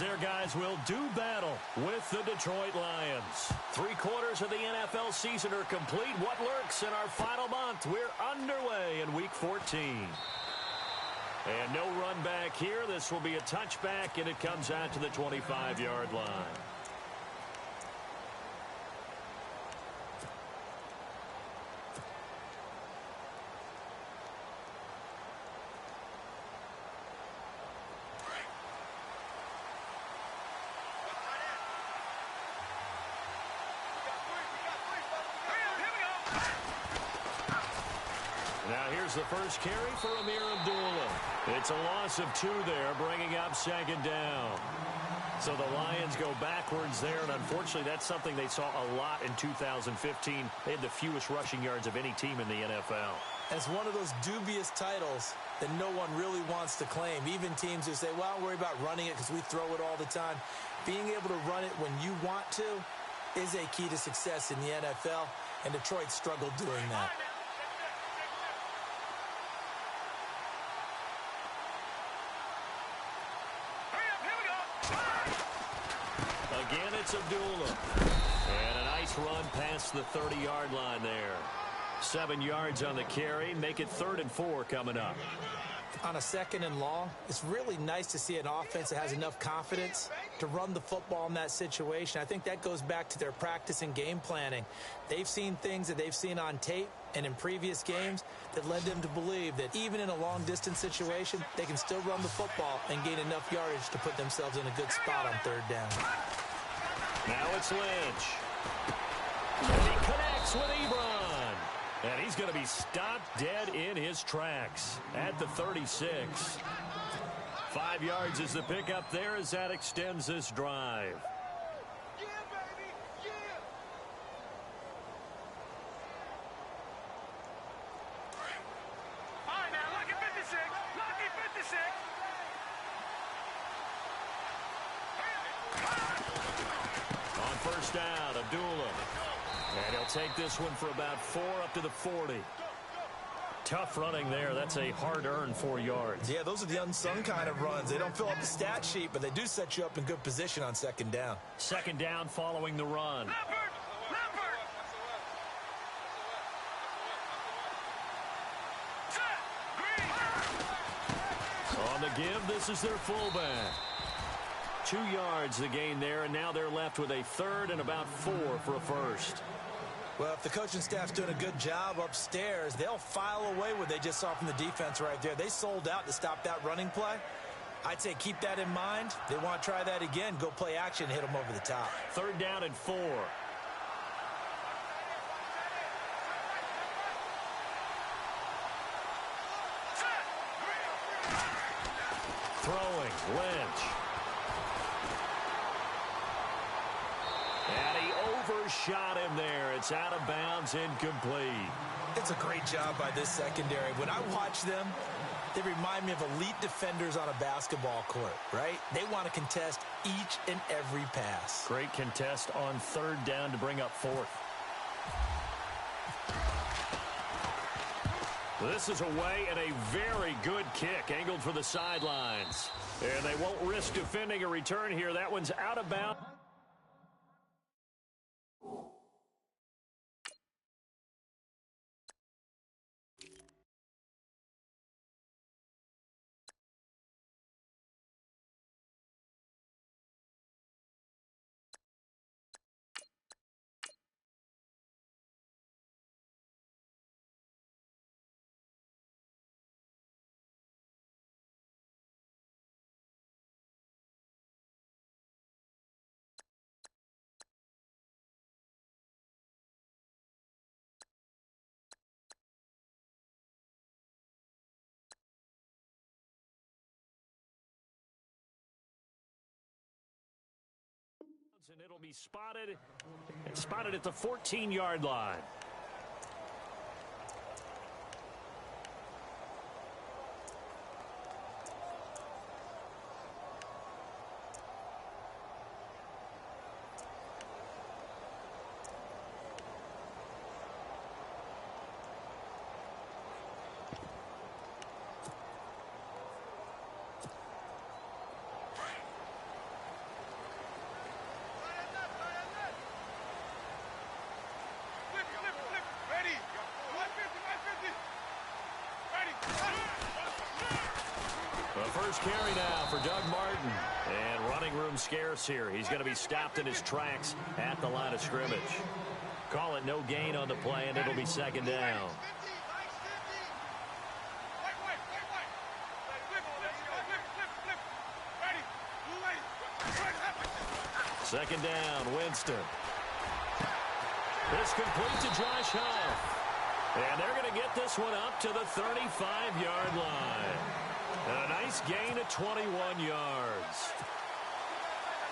their guys will do battle with the Detroit Lions. 3/4 of the NFL season are complete. What lurks in our final month? We're underway in Week 14. And no run back here. This will be a touchback, and it comes out to the 25-yard line. Now here's the first carry for Amir Abdullah. It's a loss of 2 there, bringing up 2nd down. So the Lions go backwards there, and unfortunately that's something they saw a lot in 2015. They had the fewest rushing yards of any team in the NFL. It's one of those dubious titles that no one really wants to claim. Even teams who say, well, don't worry about running it because we throw it all the time. Being able to run it when you want to is a key to success in the NFL, and Detroit struggled doing that. Again, it's Abdullah. And a nice run past the 30-yard line there. 7 yards on the carry. Make it 3rd and 4 coming up. On a 2nd and long, it's really nice to see an offense that has enough confidence to run the football in that situation. I think that goes back to their practice and game planning. They've seen things that they've seen on tape and in previous games that led them to believe that even in a long-distance situation, they can still run the football and gain enough yardage to put themselves in a good spot on 3rd down. Now it's Lynch. And he connects with Ebron. And he's going to be stopped dead in his tracks at the 36. 5 yards is the pickup there as that extends this drive. Yeah, baby, yeah. All right, now, lucky 56. Lucky 56. On 1st down, Abdullah. And he'll take this one for about 4 up to the 40. Tough running there. That's a hard-earned 4 yards. Yeah, those are the unsung kind of runs. They don't fill up the stat sheet, but they do set you up in good position on 2nd down. 2nd down following the run. On the give, this is their fullback. 2 yards the gain there, and now they're left with a 3rd and about 4 for a first. Well, if the coaching staff's doing a good job upstairs, they'll file away what they just saw from the defense right there. They sold out to stop that running play. I'd say keep that in mind. They want to try that again. Go play action, hit them over the top. 3rd down and 4. Throwing, Lynch. And he overshot him there. It's out of bounds, incomplete. It's a great job by this secondary. When I watch them, they remind me of elite defenders on a basketball court, right? They want to contest each and every pass. Great contest on 3rd down to bring up 4th. This is away and a very good kick angled for the sidelines. And they won't risk defending a return here. That one's out of bounds. And it'll be spotted at the 14-yard line. first carry now for Doug Martin. And running room scarce here. He's going to be stopped in his tracks at the line of scrimmage. Call it no gain on the play, and it'll be second down. Second down, Winston. This complete to Josh Huff. And they're going to get this one up to the 35-yard line. And a nice gain of 21 yards.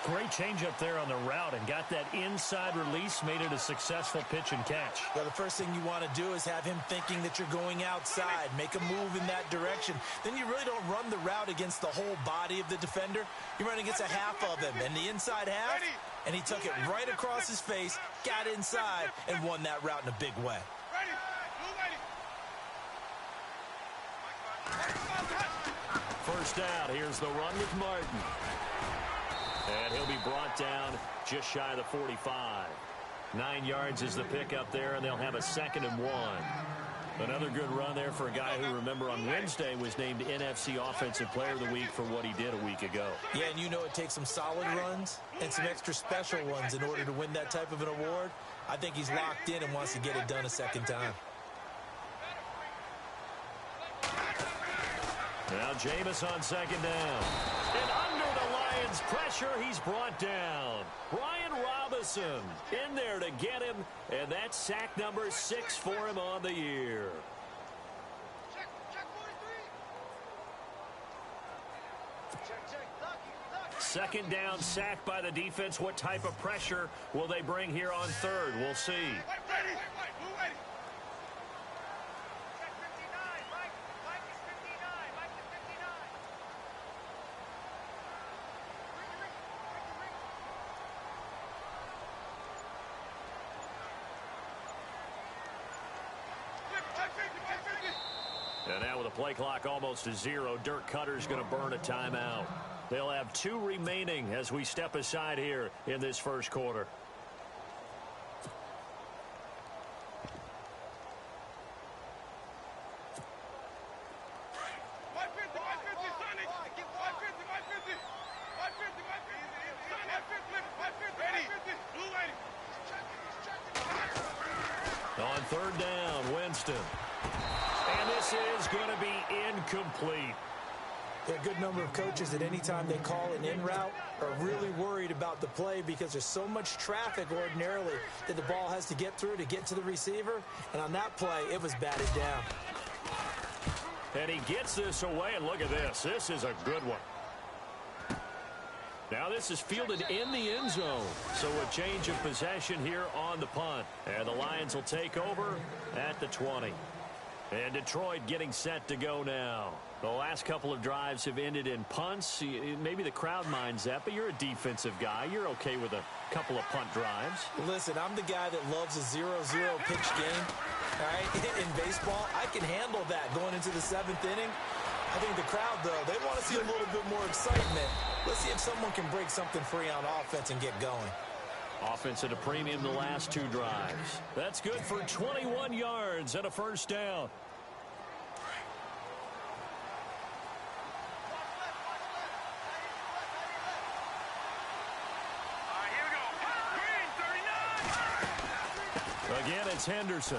Great change up there on the route and got that inside release, made it a successful pitch and catch. Well, the first thing you want to do is have him thinking that you're going outside, make a move in that direction. Then you really don't run the route against the whole body of the defender. You run against a half of him, and the inside half, and he took it right across his face, got inside, and won that route in a big way. First down, here's the run with Martin. And he'll be brought down just shy of the 45. 9 yards is the pickup there, and they'll have a 2nd and 1. Another good run there for a guy who, remember, on Wednesday was named NFC Offensive Player of the Week for what he did a week ago. Yeah, and you know it takes some solid runs and some extra special ones in order to win that type of an award. I think he's locked in and wants to get it done a second time. Now Jameis on second down. And under the Lions' pressure, he's brought down. Brian Robinson in there to get him, and that's sack number 6 for him on the year. Second down, sack by the defense. What type of pressure will they bring here on third? We'll see. And now with the play clock almost to 0, Dirk Cutter's going to burn a timeout. They'll have 2 remaining as we step aside here in this first quarter. On third down, Winston. And this is going to be incomplete. There are a good number of coaches that anytime they call an in route are really worried about the play because there's so much traffic ordinarily that the ball has to get through to get to the receiver. And on that play, it was batted down. And he gets this away, and look at this. This is a good one. Now this is fielded in the end zone. So a change of possession here on the punt. And the Lions will take over at the 20. And Detroit getting set to go now. The last couple of drives have ended in punts. Maybe the crowd minds that, but you're a defensive guy. You're okay with a couple of punt drives. Listen, I'm the guy that loves a 0-0 pitch game. All right, in baseball, I can handle that going into the 7th inning. I think the crowd, though, they want to see a little bit more excitement. Let's see if someone can break something free on offense and get going. Offense at a premium the last 2 drives. That's good for 21 yards and a first down. Again, it's Henderson.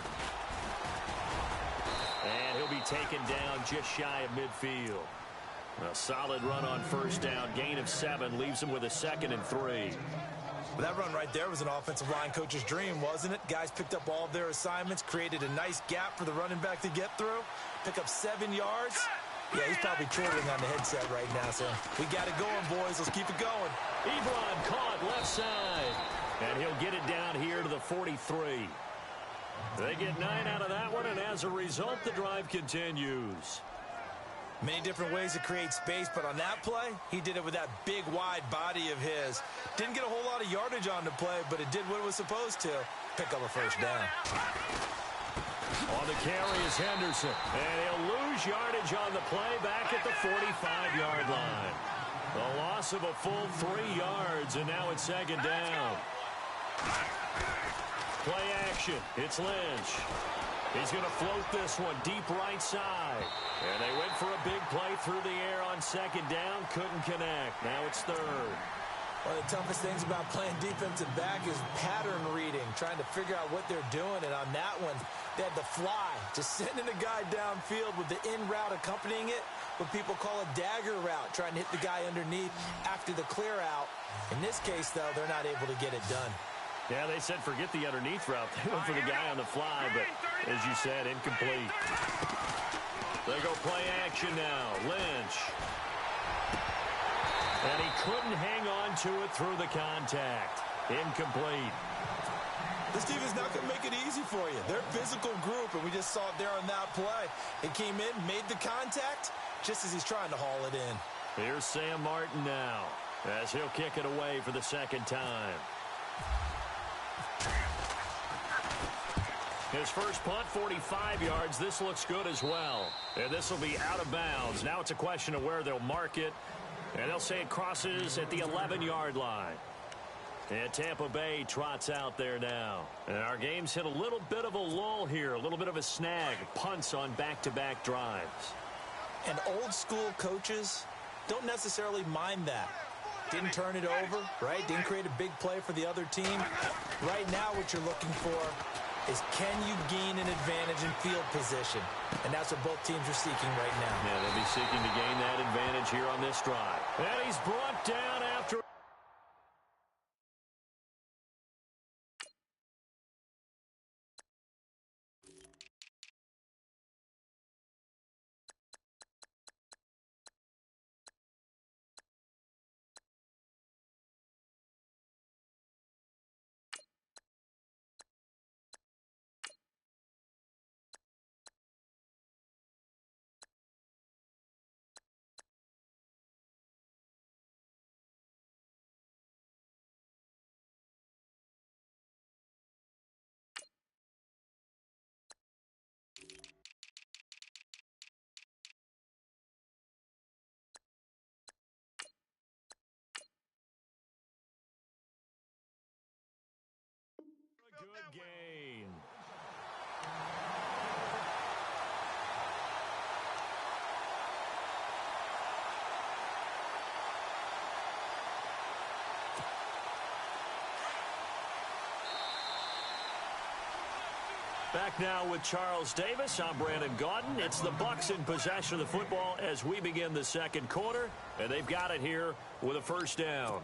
And he'll be taken down just shy of midfield. A solid run on first down. Gain of 7 leaves him with a 2nd and 3. Well, that run right there was an offensive line coach's dream, wasn't it? Guys picked up all of their assignments, created a nice gap for the running back to get through, pick up 7 yards. Yeah, he's probably twittering on the headset right now, so we got it going, boys. Let's keep it going. Ebron caught left side. And he'll get it down here to the 43. They get 9 out of that one, and as a result, the drive continues. Many different ways to create space, but on that play, he did it with that big, wide body of his. Didn't get a whole lot of yardage on the play, but it did what it was supposed to. Pick up a first down. On the carry is Henderson, and he'll lose yardage on the play back at the 45-yard line. The loss of a full 3 yards, and now it's second down. Play action. It's Lynch. He's going to float this one deep right side. And they went for a big play through the air on second down. Couldn't connect. Now it's third. One of the toughest things about playing defensive back is pattern reading, trying to figure out what they're doing. And on that one, they had the fly, just sending a guy downfield with the in route accompanying it, what people call a dagger route, trying to hit the guy underneath after the clear out. In this case, though, they're not able to get it done. Yeah, they said forget the underneath route. They went for the guy on the fly, but as you said, incomplete. They go play action now. Lynch. And he couldn't hang on to it through the contact. Incomplete. This team is not going to make it easy for you. They're a physical group, and we just saw it there on that play. He came in, made the contact, just as he's trying to haul it in. Here's Sam Martin now, as he'll kick it away for the second time. His first punt, 45 yards. This looks good as well. And this will be out of bounds. Now it's a question of where they'll mark it. And they'll say it crosses at the 11-yard line. And Tampa Bay trots out there now. And our game's hit a little bit of a lull here, a little bit of a snag. Punts on back-to-back drives. And old-school coaches don't necessarily mind that. Didn't turn it over, right? Didn't create a big play for the other team. Right now what you're looking for is can you gain an advantage in field position? And that's what both teams are seeking right now. Yeah, they'll be seeking to gain that advantage here on this drive. And he's brought down after. Good gain. Back now with Charles Davis. I'm Brandon Gaudin. It's the Bucs in possession of the football as we begin the second quarter. And they've got it here with a first down.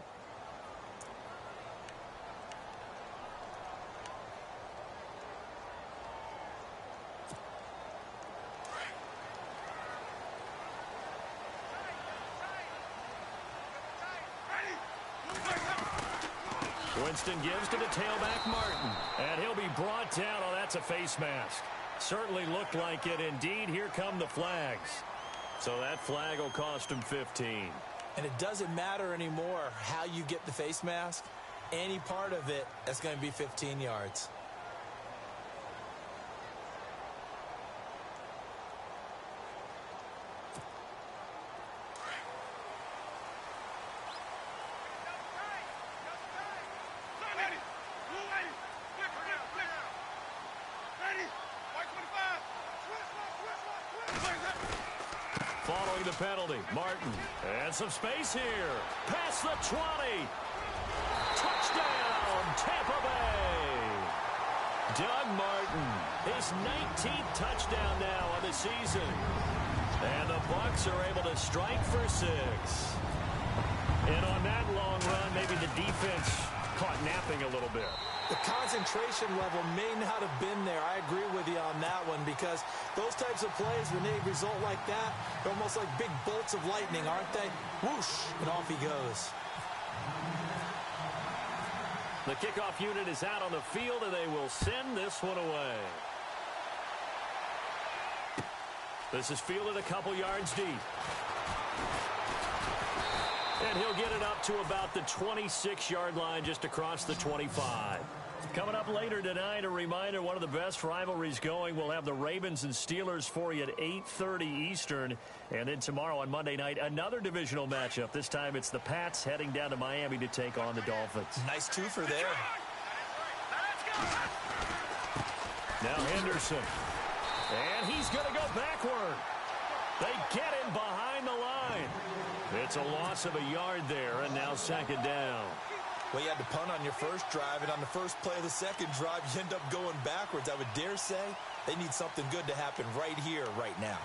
Winston gives to the tailback, Martin. And he'll be brought down. Oh, that's a face mask. Certainly looked like it. Indeed, here come the flags. So that flag will cost him 15. And it doesn't matter anymore how you get the face mask. Any part of it, that's going to be 15 yards. Following the penalty, Martin. And some space here. Past the 20. Touchdown, Tampa Bay. Doug Martin, his 19th touchdown now of the season. And the Bucs are able to strike for 6. And on that long run, maybe the defense caught napping a little bit. The concentration level may not have been there. I agree with you on that one because those types of plays, when they result like that, they're almost like big bolts of lightning, aren't they? Whoosh, and off he goes. The kickoff unit is out on the field, and they will send this one away. This is fielded a couple yards deep. And he'll get it up to about the 26-yard line just across the 25. Coming up later tonight, a reminder, one of the best rivalries going. We'll have the Ravens and Steelers for you at 8:30 Eastern. And then tomorrow on Monday night, another divisional matchup. This time it's the Pats heading down to Miami to take on the Dolphins. Nice twofer there. Now Henderson. And he's going to go backward. They get him behind the line. It's a loss of a yard there, and now second down. Well, you had to punt on your first drive, and on the first play of the second drive, you end up going backwards. I would dare say they need something good to happen right here, right now.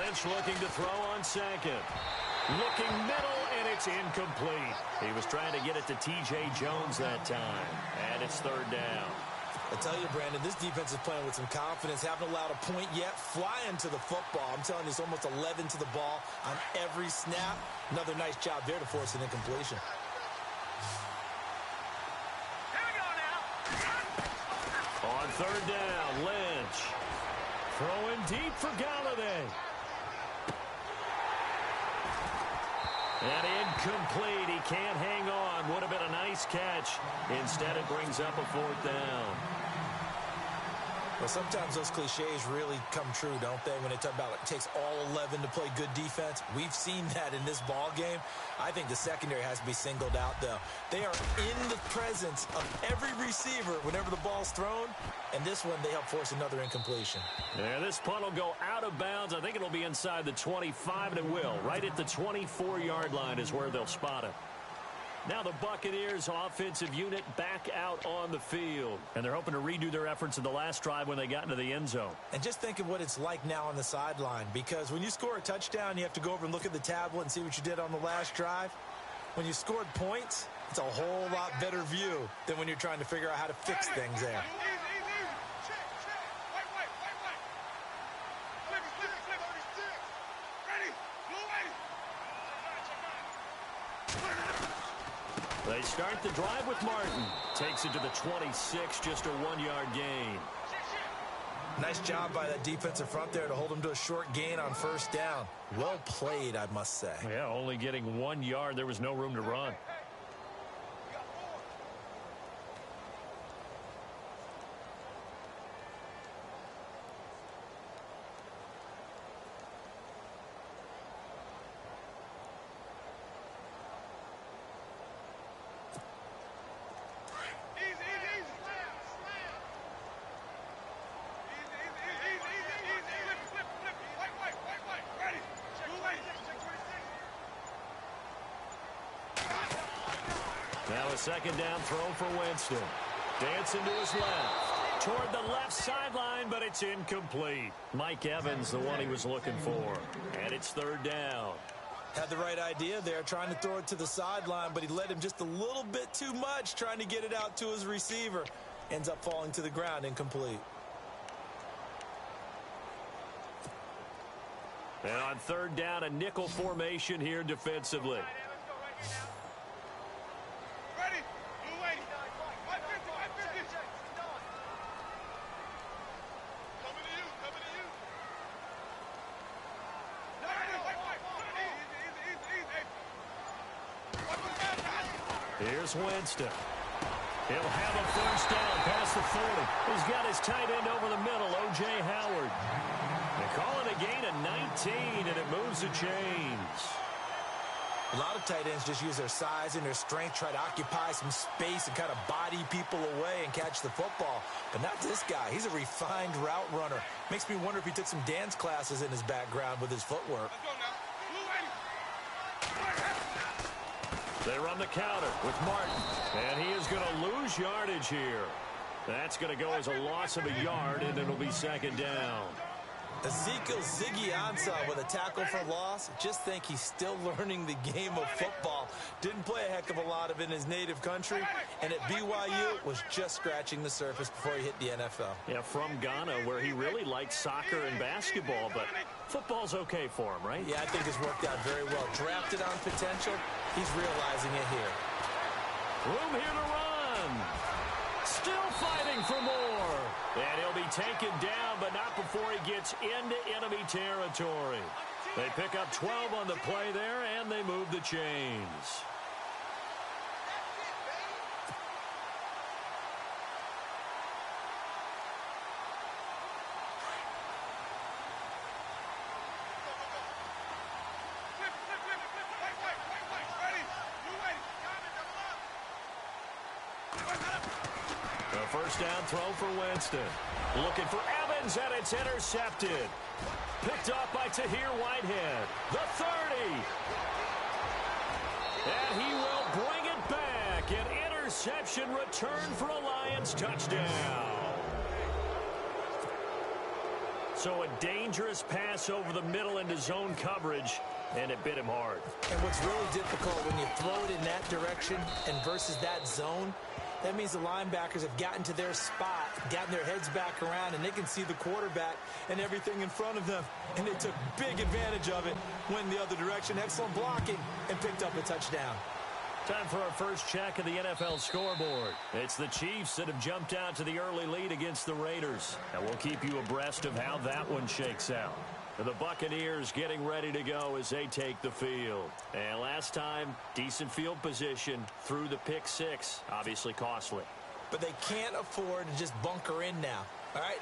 Lynch looking to throw on second. Looking middle, and it's incomplete. He was trying to get it to T.J. Jones that time. And it's third down. I tell you, Brandon, this defense is playing with some confidence. Haven't allowed a point yet. Flying to the football. I'm telling you, it's almost 11 to the ball on every snap. Another nice job there to force an incompletion. Here we go now. On third down, Lynch. Throwing deep for Galladay. And incomplete. He can't hang on. Would have been a nice catch. Instead, it brings up a fourth down. Well, sometimes those cliches really come true, don't they? When they talk about it takes all 11 to play good defense. We've seen that in this ball game. I think the secondary has to be singled out, though. They are in the presence of every receiver whenever the ball's thrown. And this one, they help force another incompletion. Yeah, this punt will go out of bounds. I think it'll be inside the 25, and it will. Right at the 24-yard line is where they'll spot it. Now the Buccaneers offensive unit back out on the field. And they're hoping to redo their efforts in the last drive when they got into the end zone. And just think of what it's like now on the sideline. Because when you score a touchdown, you have to go over and look at the tablet and see what you did on the last drive. When you scored points, it's a whole lot better view than when you're trying to figure out how to fix things there. They start the drive with Martin. Takes it to the 26, just a 1-yard gain. Nice job by that defensive front there to hold him to a short gain on first down. Well played, I must say. Yeah, only getting 1 yard. There was no room to run. Now a second down throw for Winston. Dancing to his left. Toward the left sideline, but it's incomplete. Mike Evans, the one he was looking for. And it's third down. Had the right idea there, trying to throw it to the sideline, but he led him just a little bit too much, trying to get it out to his receiver. Ends up falling to the ground, incomplete. And on third down, a nickel formation here defensively. Here's Winston. He'll have a first down past the 40. He's got his tight end over the middle, O.J. Howard. They call it a gain of 19, and it moves the chains. A lot of tight ends just use their size and their strength, try to occupy some space and kind of body people away and catch the football. But not this guy. He's a refined route runner. Makes me wonder if he took some dance classes in his background with his footwork. They run the counter with Martin, and he is going to lose yardage here. That's going to go as a loss of a yard, and it'll be second down. Ezekiel Ziggy Ansah with a tackle for loss. Just think he's still learning the game of football. Didn't play a heck of a lot of it in his native country, and at BYU was just scratching the surface before he hit the NFL. Yeah, from Ghana, where he really likes soccer and basketball, but football's okay for him, right? Yeah, I think it's worked out very well. Drafted on potential, he's realizing it here. Room here to run. Still fighting for more. And he'll be taken down, but not before he gets into enemy territory. They pick up 12 on the play there, and they move the chains. A first down throw for Winston. Looking for Evans, and it's intercepted. Picked up by Tahir Whitehead. The 30. And he will bring it back. An interception return for a Lions touchdown. So a dangerous pass over the middle into zone coverage, and it bit him hard. And what's really difficult when you throw it in that direction and versus that zone, that means the linebackers have gotten to their spot, gotten their heads back around, and they can see the quarterback and everything in front of them. And they took big advantage of it, went the other direction, excellent blocking, and picked up a touchdown. Time for our first check of the NFL scoreboard. It's the Chiefs that have jumped out to the early lead against the Raiders. And we'll keep you abreast of how that one shakes out. The Buccaneers getting ready to go as they take the field. And last time, decent field position through the pick six. Obviously costly. But they can't afford to just bunker in now. All right,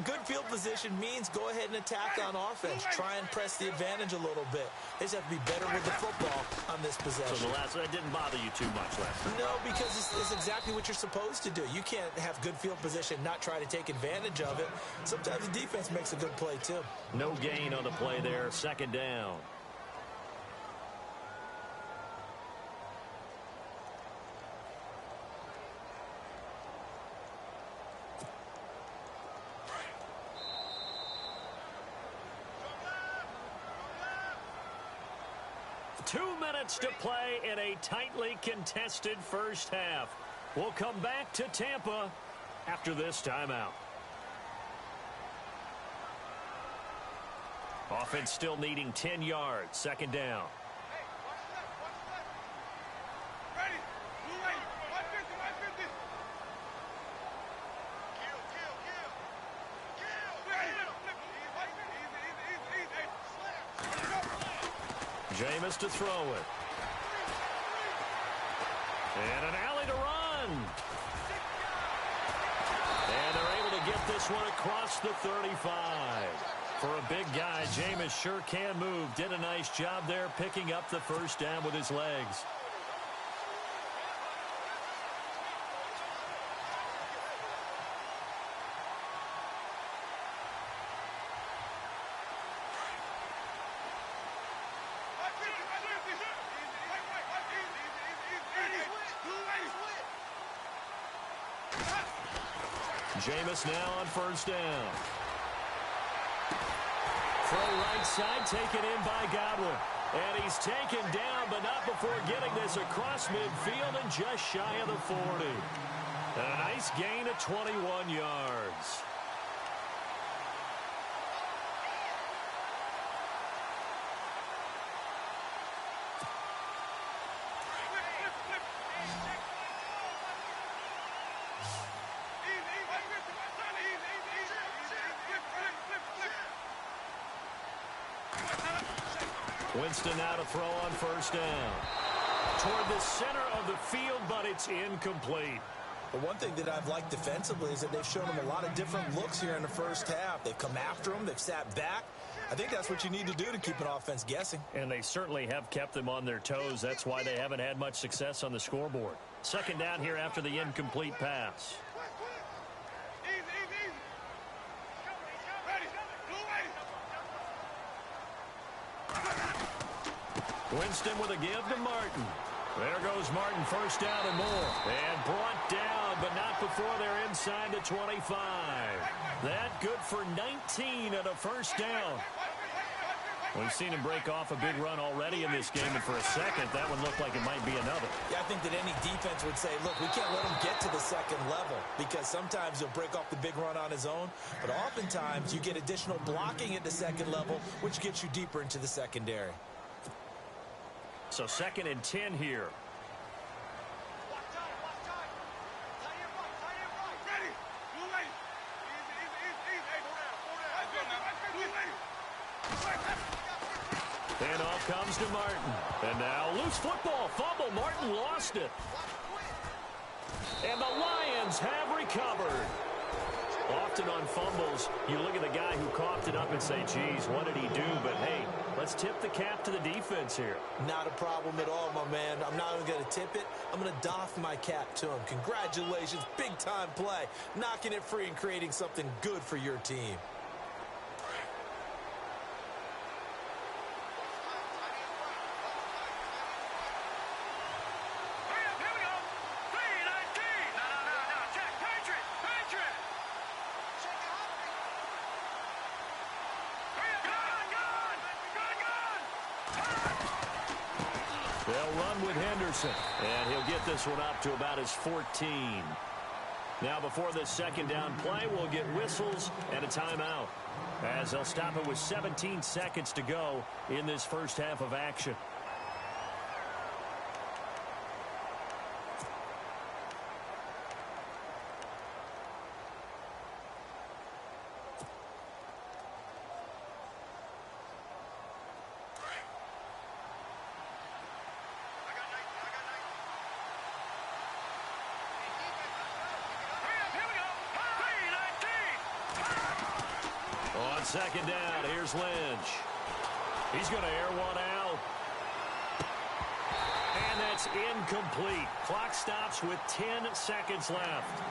good field position means go ahead and attack on offense. Try and press the advantage a little bit. They just have to be better with the football on this possession. So that didn't bother you too much last time? No, because it's exactly what you're supposed to do. You can't have good field position, not try to take advantage of it. Sometimes the defense makes a good play, too. No gain on the play there. Second down. To play in a tightly contested first half. We'll come back to Tampa after this timeout. Offense still needing 10 yards. Second down. Jameis to throw it. And an alley to run. And they're able to get this one across the 35. For a big guy, Jameis sure can move. Did a nice job there picking up the first down with his legs. Jameis now on first down. Throw right side, taken in by Godwin. And he's taken down, but not before getting this across midfield and just shy of the 40. And a nice gain of 21 yards. Winston now to throw on first down. Toward the center of the field, but it's incomplete. But one thing that I've liked defensively is that they've shown them a lot of different looks here in the first half. They've come after them. They've sat back. I think that's what you need to do to keep an offense guessing. And they certainly have kept them on their toes. That's why they haven't had much success on the scoreboard. Second down here after the incomplete pass. Winston with a give to Martin. There goes Martin, first down and more. And brought down, but not before they're inside the 25. That good for 19 and a first down. We've seen him break off a big run already in this game, and for a second, that one looked like it might be another. Yeah, I think that any defense would say, look, we can't let him get to the second level, because sometimes he'll break off the big run on his own, but oftentimes you get additional blocking at the second level, which gets you deeper into the secondary. So second and 10 here. And off comes to Martin. And now loose football. Fumble. Martin lost it. And the Lions have recovered. Often on fumbles, you look at the guy who coughed it up and say, geez, what did he do? But, hey, let's tip the cap to the defense here. Not a problem at all, my man. I'm not even going to tip it. I'm going to doff my cap to him. Congratulations. Big-time play. Knocking it free and creating something good for your team. They'll run with Henderson, and he'll get this one up to about his 14. Now, before this second down play, we'll get whistles and a timeout, as they'll stop it with 17 seconds to go in this first half of action. On second down, here's Lynch. He's going to air one out. And that's incomplete. Clock stops with 10 seconds left.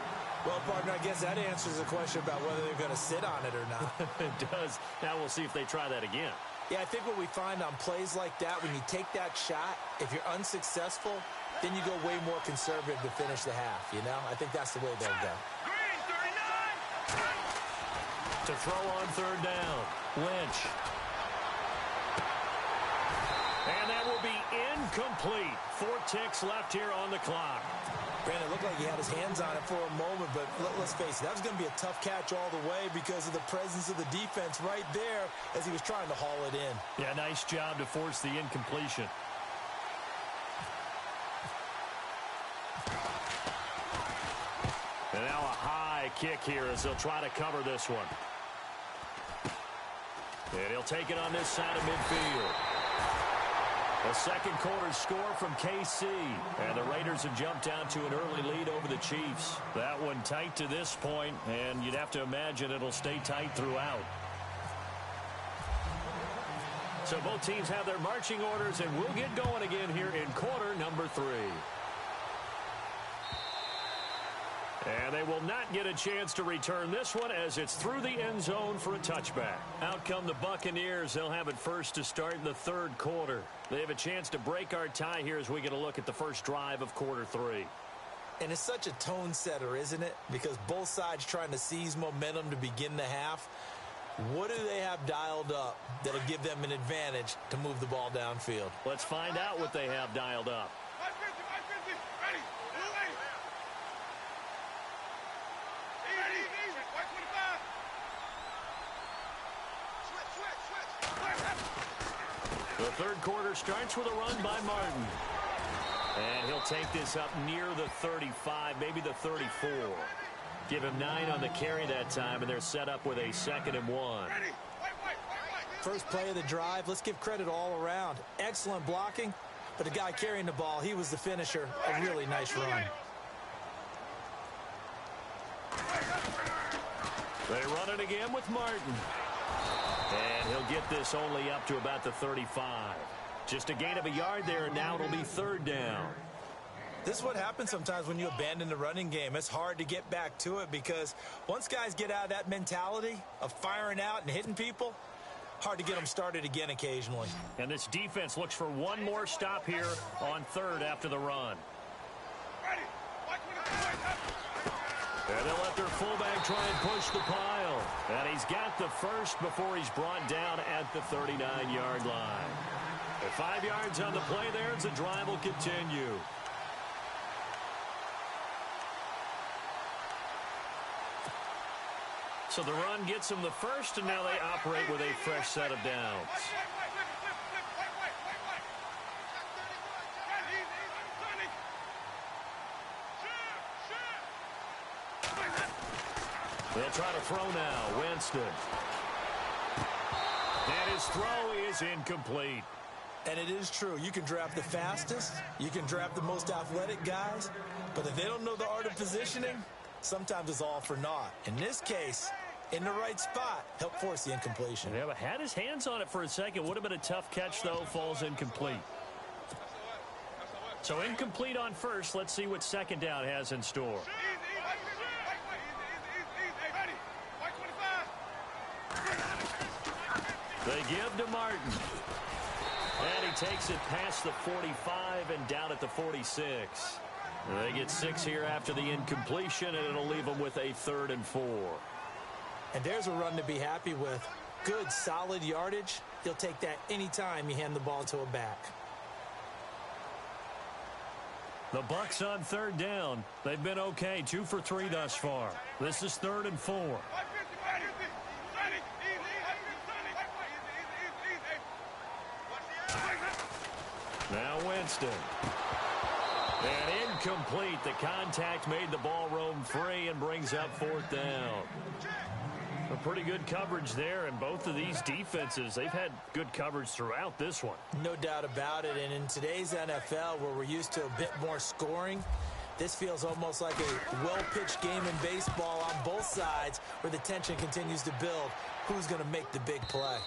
Well, partner, I guess that answers the question about whether they're going to sit on it or not. It does. Now we'll see if they try that again. Yeah, I think what we find on plays like that, when you take that shot, if you're unsuccessful, then you go way more conservative to finish the half, you know? I think that's the way they'll go. To throw on third down, Lynch. And that will be incomplete. 4 ticks left here on the clock. Brandon, it looked like he had his hands on it for a moment, but let's face it, that was going to be a tough catch all the way because of the presence of the defense right there as he was trying to haul it in. Yeah, nice job to force the incompletion. And now a high kick here as they'll try to cover this one. And he'll take it on this side of midfield. A second quarter score from KC. And the Raiders have jumped down to an early lead over the Chiefs. That one tight to this point, and you'd have to imagine it'll stay tight throughout. So both teams have their marching orders, and we'll get going again here in quarter number 3. And they will not get a chance to return this one as it's through the end zone for a touchback. Out come the Buccaneers. They'll have it first to start in the third quarter. They have a chance to break our tie here as we get a look at the first drive of quarter 3. And it's such a tone setter, isn't it? Because both sides trying to seize momentum to begin the half. What do they have dialed up that'll give them an advantage to move the ball downfield? Let's find out what they have dialed up. The third quarter starts with a run by Martin. And he'll take this up near the 35, maybe the 34. Give him 9 on the carry that time, and they're set up with a 2nd and 1. First play of the drive, let's give credit all around. Excellent blocking, but the guy carrying the ball, he was the finisher. A really nice run. They run it again with Martin. And he'll get this only up to about the 35. Just a gain of a yard there, and now it'll be 3rd down. This is what happens sometimes when you abandon the running game. It's hard to get back to it because once guys get out of that mentality of firing out and hitting people, hard to get them started again occasionally. And this defense looks for one more stop here on 3rd after the run. And they'll let their fullback try and push the pile. And he's got the first before he's brought down at the 39-yard line. At 5 yards on the play there, the drive will continue. So the run gets them the first, and now they operate with a fresh set of downs. They'll try to throw now. Winston. And his throw is incomplete. And it is true. You can draft the fastest. You can draft the most athletic guys. But if they don't know the art of positioning, sometimes it's all for naught. In this case, in the right spot, helped force the incompletion. Yeah, but had his hands on it for a second. Would have been a tough catch, though. Falls incomplete. So incomplete on first. Let's see what second down has in store. They give to Martin. And he takes it past the 45 and down at the 46. They get 6 here after the incompletion, and it'll leave them with a 3rd and 4. And there's a run to be happy with. Good, solid yardage. You'll take that anytime you hand the ball to a back. The Bucs on 3rd down. They've been okay, 2 for 3 thus far. This is 3rd and 4. Now Winston. And incomplete. The contact made the ball roam free and brings up 4th down. A pretty good coverage there, and both of these defenses, they've had good coverage throughout this one. No doubt about it, and in today's NFL, where we're used to a bit more scoring, this feels almost like a well-pitched game in baseball on both sides where the tension continues to build. Who's going to make the big play?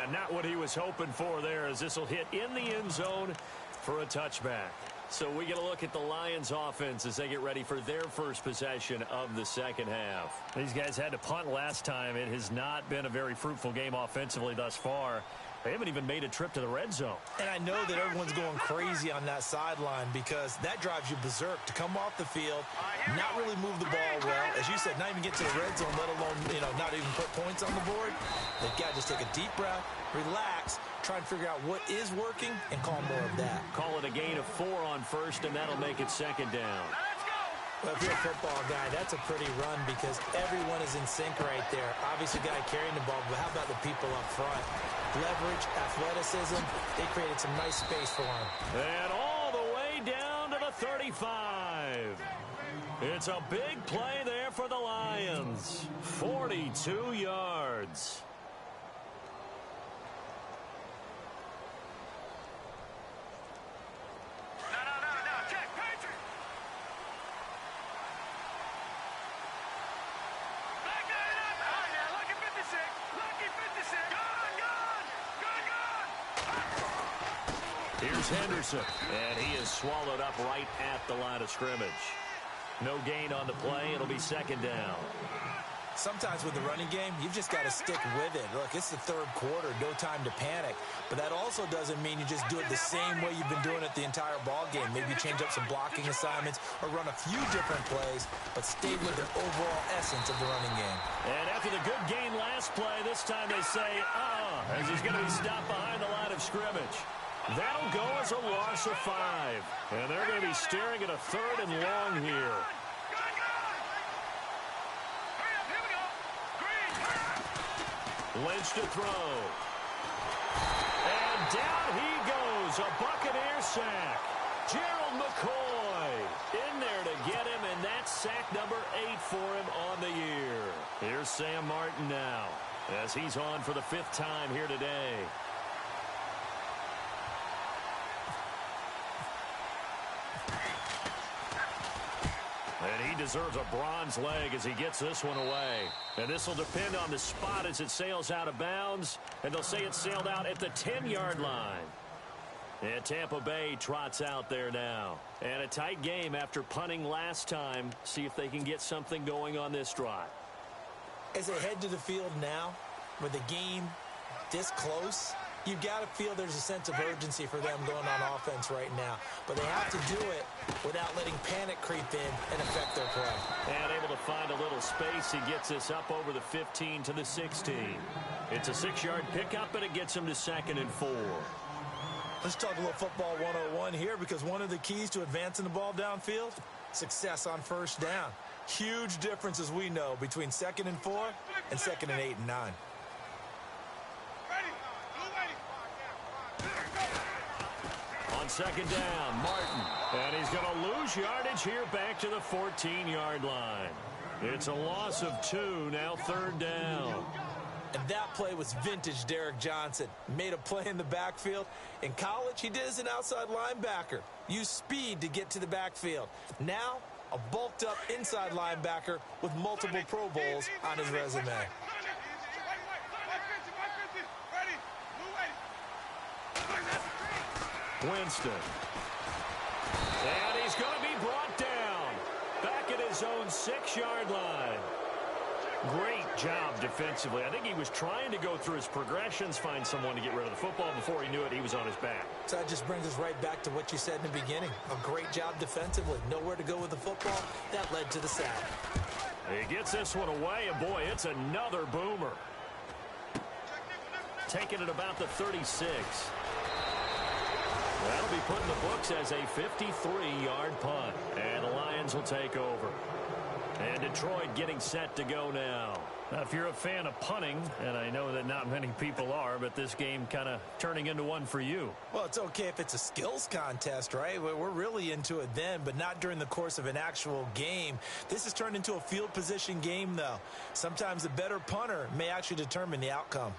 And not what he was hoping for there, as this will hit in the end zone for a touchback. So we get a look at the Lions offense as they get ready for their first possession of the second half. These guys had to punt last time. It has not been a very fruitful game offensively thus far. They haven't even made a trip to the red zone. And I know that everyone's going crazy on that sideline because that drives you berserk to come off the field, not really move the ball well. As you said, not even get to the red zone, let alone, not even put points on the board. They've got to just take a deep breath, relax, try and figure out what is working, and call more of that. Call it a gain of 4 on first, and that'll make it 2nd down. Well, if you're a football guy, that's a pretty run because everyone is in sync right there. Obviously, the guy carrying the ball, but how about the people up front? Leverage, athleticism, they created some nice space for him. And all the way down to the 35. It's a big play there for the Lions. 42 yards. Here's Henderson, and he is swallowed up right at the line of scrimmage. No gain on the play. It'll be 2nd down. Sometimes with the running game, you've just got to stick with it. Look, it's the 3rd quarter, no time to panic. But that also doesn't mean you just do it the same way you've been doing it the entire ball game. Maybe change up some blocking assignments or run a few different plays, but stay with the overall essence of the running game. And after the good game last play, this time they say, as he's going to be stopped behind the line of scrimmage. That'll go as a loss of 5. And they're going to be staring at a 3rd and long here. Lynch to throw. And down he goes. A Buccaneer sack. Gerald McCoy in there to get him, and that's sack number 8 for him on the year. Here's Sam Martin now as he's on for the 5th time here today. And he deserves a bronze leg as he gets this one away. And this will depend on the spot as it sails out of bounds. And they'll say it sailed out at the 10-yard line. And Tampa Bay trots out there now. And a tight game after punting last time. See if they can get something going on this drive. As they head to the field now, with the game this close, you've got to feel there's a sense of urgency for them going on offense right now. But they have to do it without letting panic creep in and affect their play. And able to find a little space. He gets this up over the 15 to the 16. It's a 6-yard pickup, and it gets him to 2nd and 4. Let's talk a little football 101 here, because one of the keys to advancing the ball downfield, success on first down. Huge difference, as we know, between 2nd and 4 and 2nd and 8 and 9. On 2nd down, Martin. And he's going to lose yardage here back to the 14-yard line. It's a loss of 2, now 3rd down. And that play was vintage Derek Johnson. Made a play in the backfield. In college, he did as an outside linebacker. Used speed to get to the backfield. Now, a bulked-up inside linebacker with multiple Pro Bowls on his resume. Winston. And he's going to be brought down. Back at his own 6-yard line. Great job defensively. I think he was trying to go through his progressions, find someone to get rid of the football. Before he knew it, he was on his back. So that just brings us right back to what you said in the beginning. A great job defensively. Nowhere to go with the football. That led to the sack. He gets this one away, and boy, it's another boomer. Taking it about the 36. That'll be put in the books as a 53-yard punt. And the Lions will take over. And Detroit getting set to go now. Now, if you're a fan of punting, and I know that not many people are, but this game kind of turning into one for you. Well, it's okay if it's a skills contest, right? We're really into it then, but not during the course of an actual game. This has turned into a field position game, though. Sometimes a better punter may actually determine the outcome.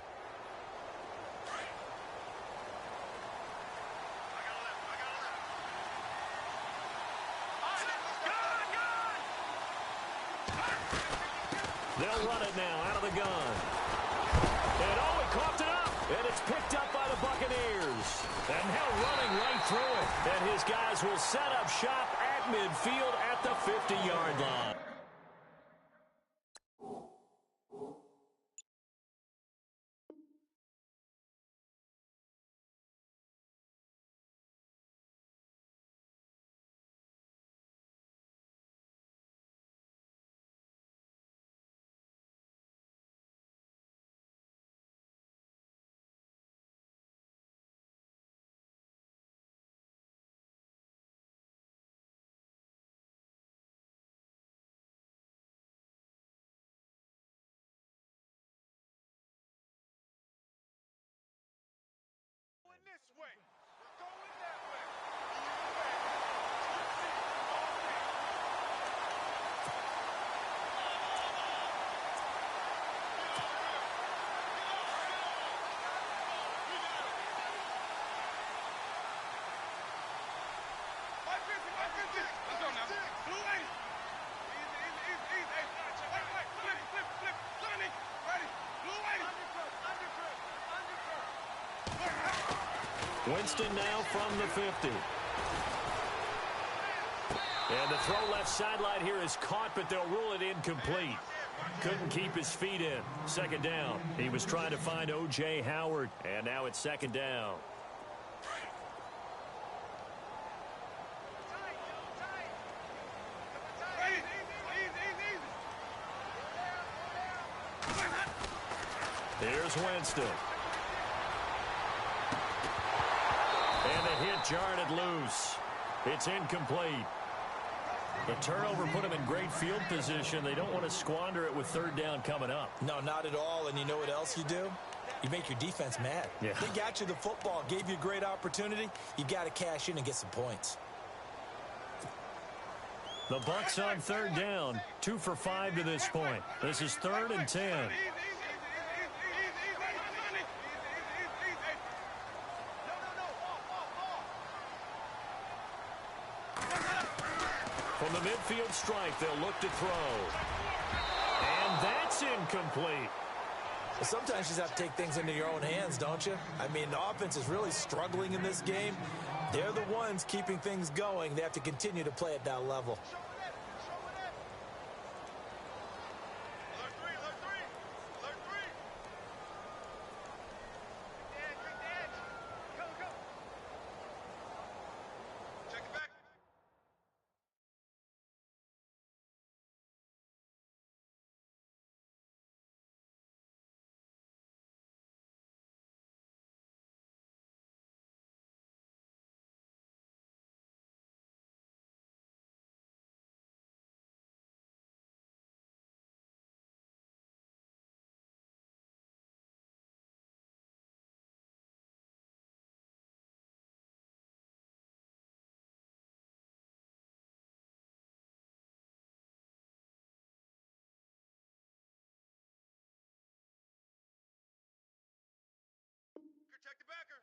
They'll run it now out of the gun. And oh, he coughed it up. And it's picked up by the Buccaneers. And now running right through it. And his guys will set up shop at midfield at the 50-yard line. This way. We're going that way. Let's go now. Blue lane. Easy. Hey, flip. Look at me. Ready. Blue lane. Winston now from the 50. And the throw left sideline here is caught, but they'll rule it incomplete. Couldn't keep his feet in. Second down. He was trying to find O.J. Howard, and now it's second down. Here's Winston. And the hit jarred it loose. It's incomplete. The turnover put them in great field position. They don't want to squander it with third down coming up. No, not at all. And you know what else you do? You make your defense mad. Yeah. They got you the football, gave you a great opportunity. You got to cash in and get some points. The Bucs on third down. 2 for 5 to this point. This is 3rd and 10. From the midfield strike, they'll look to throw. And that's incomplete. Well, sometimes you just have to take things into your own hands, don't you? I mean, the offense is really struggling in this game. They're the ones keeping things going. They have to continue to play at that level. Check the backer.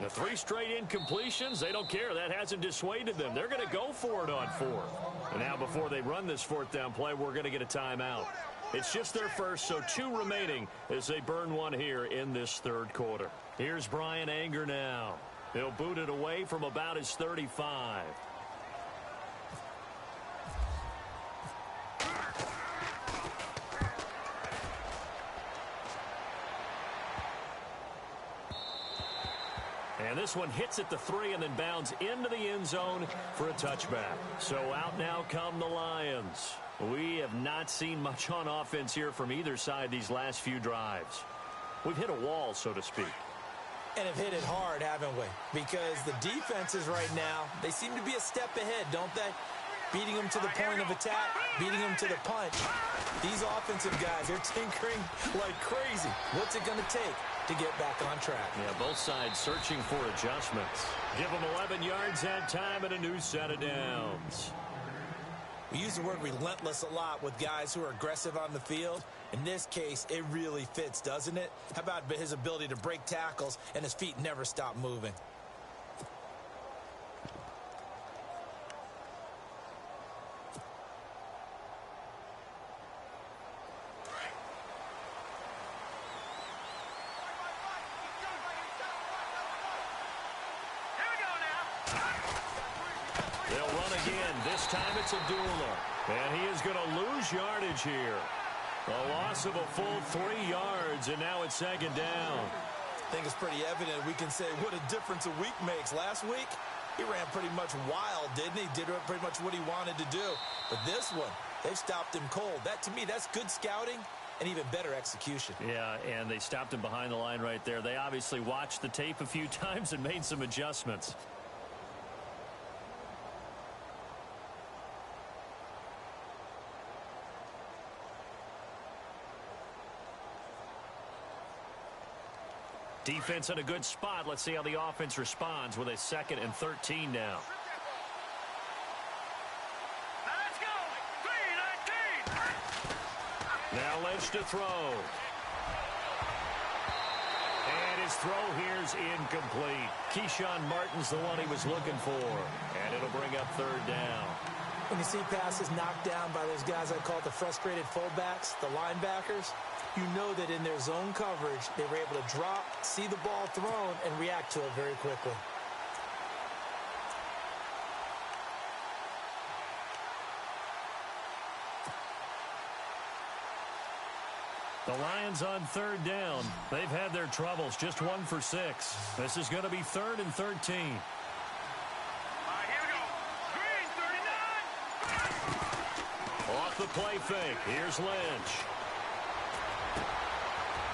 The 3 straight incompletions, they don't care. That hasn't dissuaded them. They're going to go for it on 4th. And now before they run this 4th down play, we're going to get a timeout. It's just their first, so 2 remaining as they burn 1 here in this 3rd quarter. Here's Brian Anger now. He'll boot it away from about his 35. And this one hits at the 3 and then bounds into the end zone for a touchback. So out now come the Lions. We have not seen much on offense here from either side these last few drives. We've hit a wall, so to speak. And have hit it hard, haven't we? Because the defenses right now, they seem to be a step ahead, don't they? Beating them to the point of attack, beating them to the punch. These offensive guys, they're tinkering like crazy. What's it going to take to get back on track? Yeah, both sides searching for adjustments. Give them 11 yards that time and a new set of downs. We use the word relentless a lot with guys who are aggressive on the field. In this case, it really fits, doesn't it? How about his ability to break tackles and his feet never stop moving? This time it's Abdullah, and he is going to lose yardage here. A loss of a full 3 yards, and now it's 2nd down. I think it's pretty evident. We can say what a difference a week makes. Last week, he ran pretty much wild, didn't he? Did pretty much what he wanted to do. But this one, they've stopped him cold. That, to me, that's good scouting and even better execution. Yeah, and they stopped him behind the line right there. They obviously watched the tape a few times and made some adjustments. Defense in a good spot. Let's see how the offense responds with a 2nd and 13 now. Let's go. 3-19. Now Lynch to throw. And his throw here's incomplete. Keyshawn Martin's the one he was looking for. And it'll bring up 3rd down. When you see passes knocked down by those guys I call the frustrated fullbacks, the linebackers, you know that in their zone coverage, they were able to drop, see the ball thrown, and react to it very quickly. The Lions on 3rd down. They've had their troubles, just 1 for 6. This is going to be 3rd and 13. Here we go. Green, 39. Off the play fake. Here's Lynch.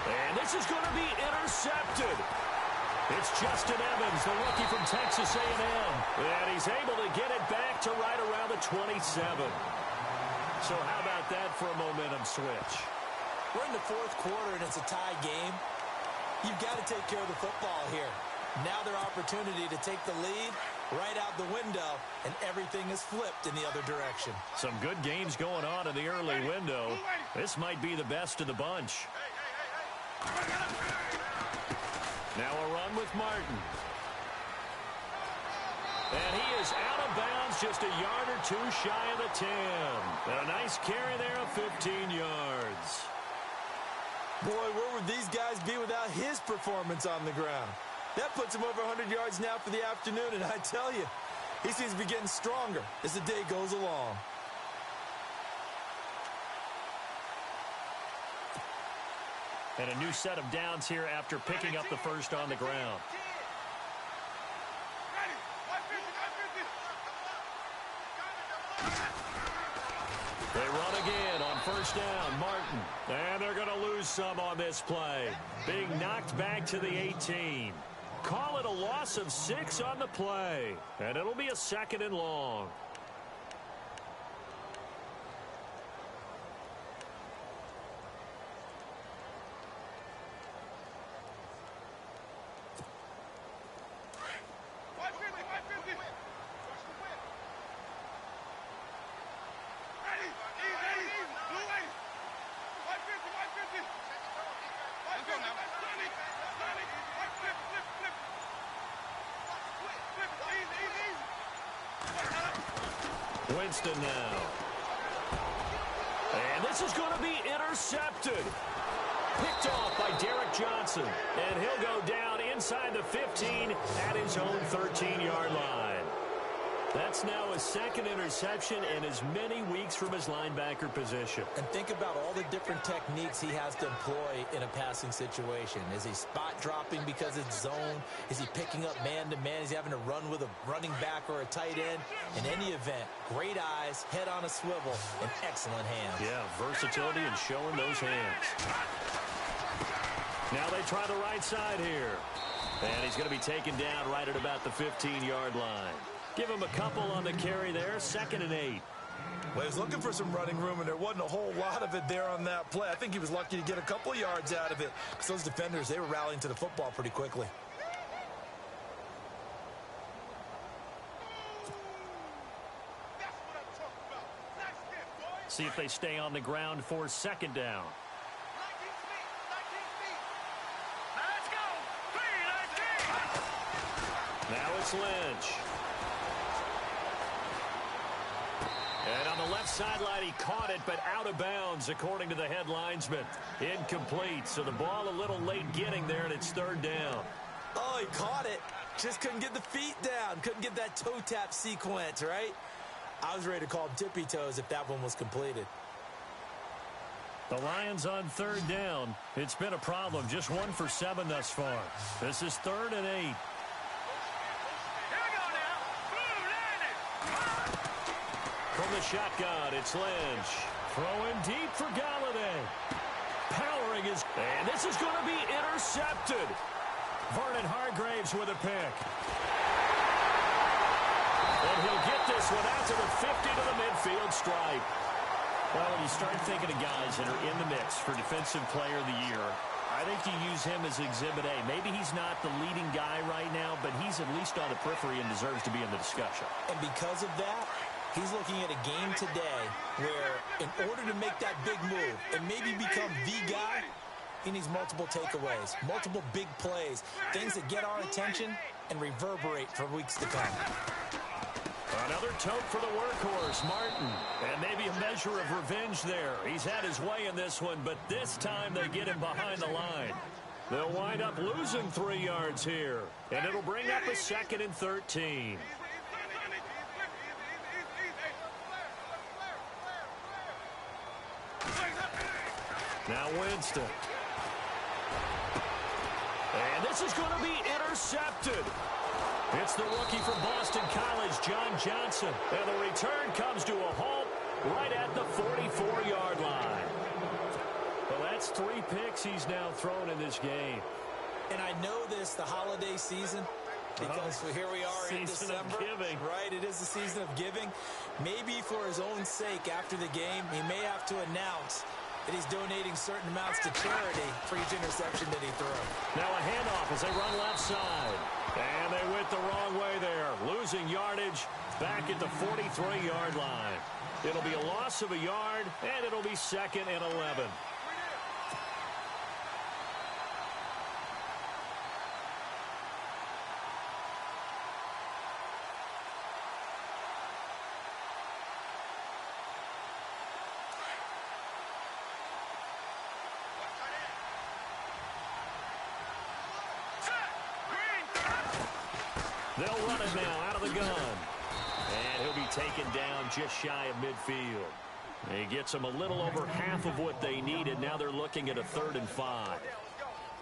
And this is going to be intercepted. It's Justin Evans, the rookie from Texas A&M. And he's able to get it back to right around the 27. So how about that for a momentum switch? We're in the 4th quarter, and it's a tie game. You've got to take care of the football here. Now their opportunity to take the lead right out the window, and everything is flipped in the other direction. Some good games going on in the early window. This might be the best of the bunch. Now a run with Martin. And he is out of bounds just a yard or 2 shy of the 10. And a nice carry there of 15 yards. Boy, where would these guys be without his performance on the ground? That puts him over 100 yards now for the afternoon, and I tell you, he seems to be getting stronger as the day goes along. And a new set of downs here after picking up the first on the ground. They run again on 1st down. Martin. And they're going to lose some on this play. Being knocked back to the 18. Call it a loss of 6 on the play. And it'll be a 2nd and long. Winston now. And this is going to be intercepted. Picked off by Derek Johnson. And he'll go down inside the 15 at his own 13-yard line. That's now his second interception in as many weeks from his linebacker position. And think about all the different techniques he has to employ in a passing situation. Is he spot dropping because it's zone? Is he picking up man-to-man? Is he having to run with a running back or a tight end? In any event, great eyes, head on a swivel, and excellent hands. Yeah, versatility and showing those hands. Now they try the right side here. And he's going to be taken down right at about the 15-yard line. Give him a couple on the carry there, 2nd and 8. Well, he was looking for some running room, and there wasn't a whole lot of it there on that play. I think he was lucky to get a couple of yards out of it, because those defenders, they were rallying to the football pretty quickly. See if they stay on the ground for 2nd down. Now it's Lynch. And on the left sideline, he caught it, but out of bounds, according to the head linesman. Incomplete, so the ball a little late getting there, and it's 3rd down. Oh, he caught it. Just couldn't get the feet down. Couldn't get that toe tap sequence, right? I was ready to call tippy toes if that one was completed. The Lions on 3rd down. It's been a problem. Just 1 for 7 thus far. This is 3rd and 8. From the shotgun, it's Lynch. Throwing deep for Galladay. Powering his... And this is going to be intercepted. Vernon Hargraves with a pick. And he'll get this one out to the 50 to the midfield stripe. Well, when you start thinking of guys that are in the mix for Defensive Player of the Year, I think you use him as Exhibit A. Maybe he's not the leading guy right now, but he's at least on the periphery and deserves to be in the discussion. And because of that, he's looking at a game today where in order to make that big move and maybe become the guy, he needs multiple takeaways, multiple big plays, things that get our attention and reverberate for weeks to come. Another tote for the workhorse, Martin. And maybe a measure of revenge there. He's had his way in this one, but this time they get him behind the line. They'll wind up losing 3 yards here, and it'll bring up a 2nd and 13. Now Winston. And this is going to be intercepted. It's the rookie from Boston College, John Johnson. And the return comes to a halt right at the 44-yard line. Well, that's 3 picks he's now thrown in this game. And I know this, the holiday season, because here we are in December. Right, it is the season of giving. Maybe for his own sake after the game, he may have to announce that he's donating certain amounts to charity for each interception that he throws. Now a handoff as they run left side. And they went the wrong way there. Losing yardage back at the 43-yard line. It'll be a loss of a yard, and it'll be 2nd and 11. They'll run it now out of the gun. And he'll be taken down just shy of midfield. He gets them a little over half of what they needed. Now they're looking at a 3rd and 5.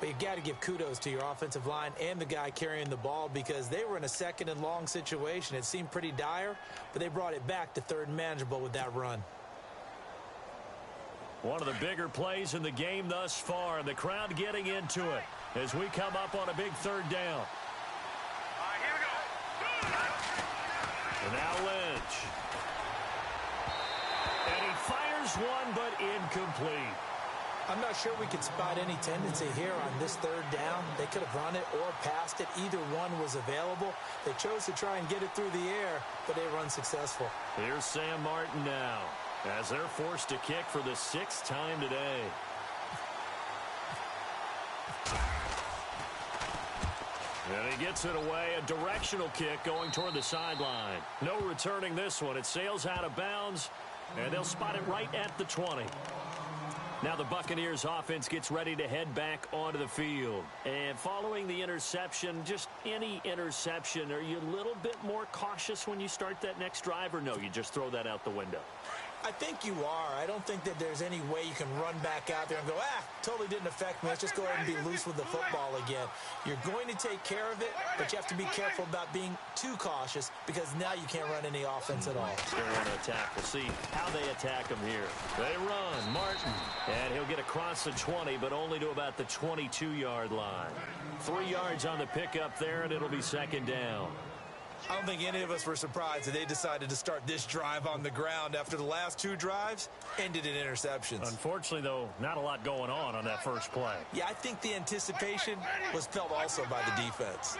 But you got to give kudos to your offensive line and the guy carrying the ball because they were in a 2nd and long situation. It seemed pretty dire, but they brought it back to 3rd and manageable with that run. One of the bigger plays in the game thus far, and the crowd getting into it as we come up on a big 3rd down. And now Lynch. And he fires one, but incomplete. I'm not sure we could spot any tendency here on this 3rd down. They could have run it or passed it. Either one was available. They chose to try and get it through the air, but they were unsuccessful. Here's Sam Martin now as they're forced to kick for the 6th time today. And he gets it away, a directional kick going toward the sideline. No returning this one. It sails out of bounds, and they'll spot it right at the 20. Now the Buccaneers offense gets ready to head back onto the field. And following the interception, just any interception, are you a little bit more cautious when you start that next drive, or no, you just throw that out the window? I think you are. I don't think that there's any way you can run back out there and go, totally didn't affect me. Let's just go ahead and be loose with the football again. You're going to take care of it, but you have to be careful about being too cautious because now you can't run any offense at all. They want to attack. We'll see how they attack him here. They run. Martin. And he'll get across the 20, but only to about the 22-yard line. 3 yards on the pickup there, and it'll be second down. I don't think any of us were surprised that they decided to start this drive on the ground after the last 2 drives ended in interceptions. Unfortunately, though, not a lot going on that first play. Yeah, I think the anticipation was felt also by the defense.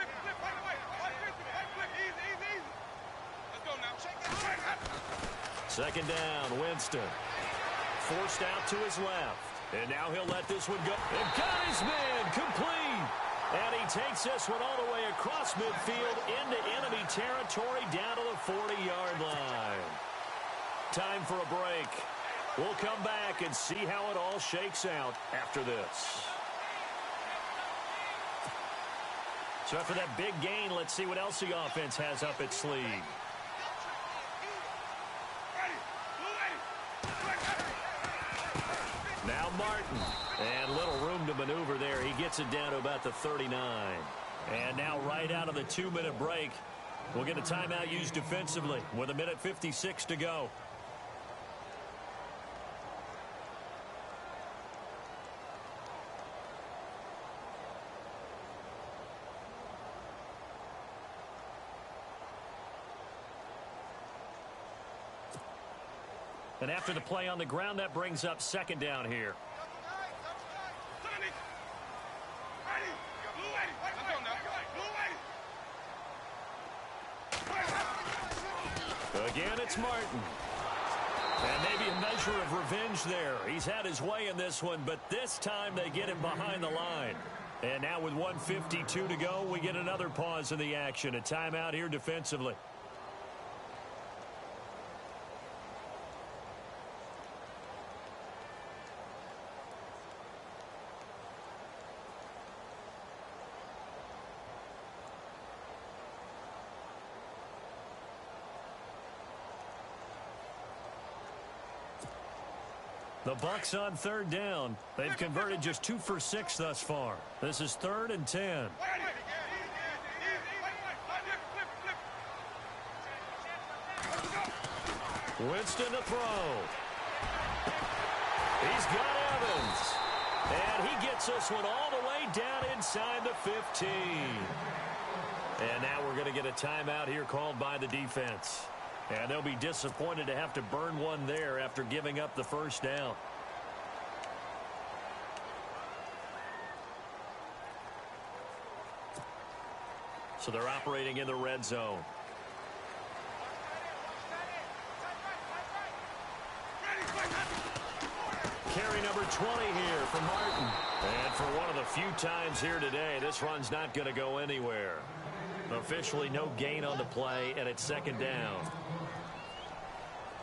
Second down, Winston. Forced out to his left. And now he'll let this one go. And got his man complete. And he takes this one all the way across midfield into enemy territory down to the 40-yard line. Time for a break. We'll come back and see how it all shakes out after this. So after that big gain, let's see what else the offense has up its sleeve. Now Martin. And little room to maneuver there. He gets it down to about the 39. And now right out of the 2-minute break, we'll get a timeout used defensively with 1:56 to go. And after the play on the ground, that brings up second down here. Again, it's Martin. And maybe a measure of revenge there. He's had his way in this one, but this time they get him behind the line. And now with 1:52 to go, we get another pause in the action. A timeout here defensively. The Bucs on third down. They've converted just 2 for 6 thus far. This is 3rd and 10. Winston to throw. He's got Evans. And he gets this one all the way down inside the 15. And now we're going to get a timeout here called by the defense. And they'll be disappointed to have to burn one there after giving up the first down. So they're operating in the red zone. Carry number 20 here for Martin. And for one of the few times here today, this run's not going to go anywhere. Officially no gain on the play, and it's second down.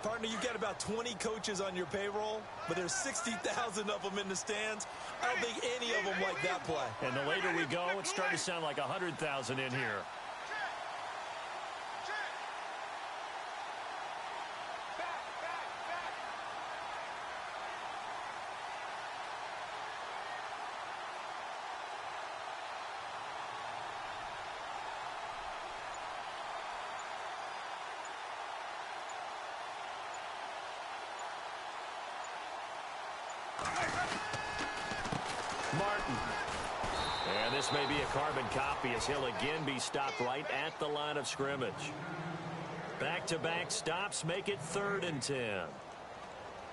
Partner, you've got about 20 coaches on your payroll, but there's 60,000 of them in the stands. I don't think any of them like that play. And the later we go, it's starting to sound like 100,000 in here. Martin. And this may be a carbon copy as he'll again be stopped right at the line of scrimmage. Back-to-back stops make it 3rd and 10.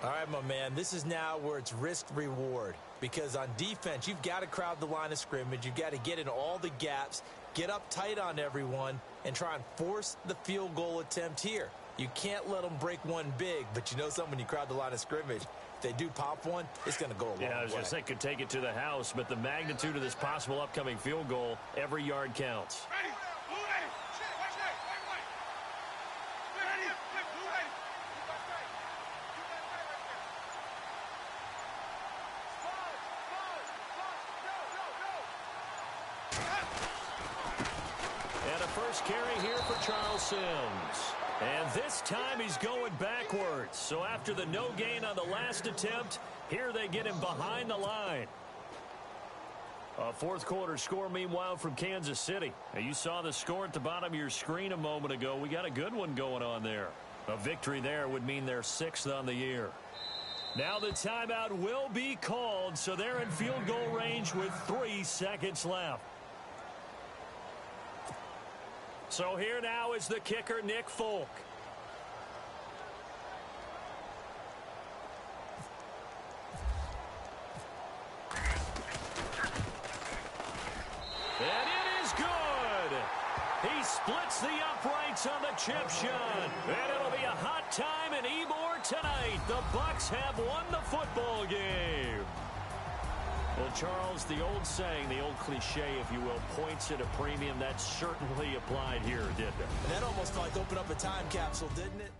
All right, my man, this is now where it's risk-reward. Because on defense, you've got to crowd the line of scrimmage. You've got to get in all the gaps, get up tight on everyone, and try and force the field goal attempt here. You can't let them break one big, but you know something, when you crowd the line of scrimmage, If they do pop one, it's going to go a long way. Yeah, I was just saying, could take it to the house, but the magnitude of this possible upcoming field goal, every yard counts. Ready. Blue ready. White. Ready. Blue ready. And a first carry here for Charles Sims. And this time he's going backwards. So after the no gain on the last attempt, here they get him behind the line. A fourth quarter score, meanwhile, from Kansas City. Now, you saw the score at the bottom of your screen a moment ago. We got a good one going on there. A victory there would mean they're 6th on the year. Now the timeout will be called, so they're in field goal range with 3 seconds left. So here now is the kicker, Nick Folk. And it is good. He splits the uprights on the chip shot. And it'll be a hot time in Ybor tonight. The Bucs have won the football game. Well, Charles, the old saying, the old cliche, if you will, points at a premium, that certainly applied here, didn't it? And that almost like opened up a time capsule, didn't it?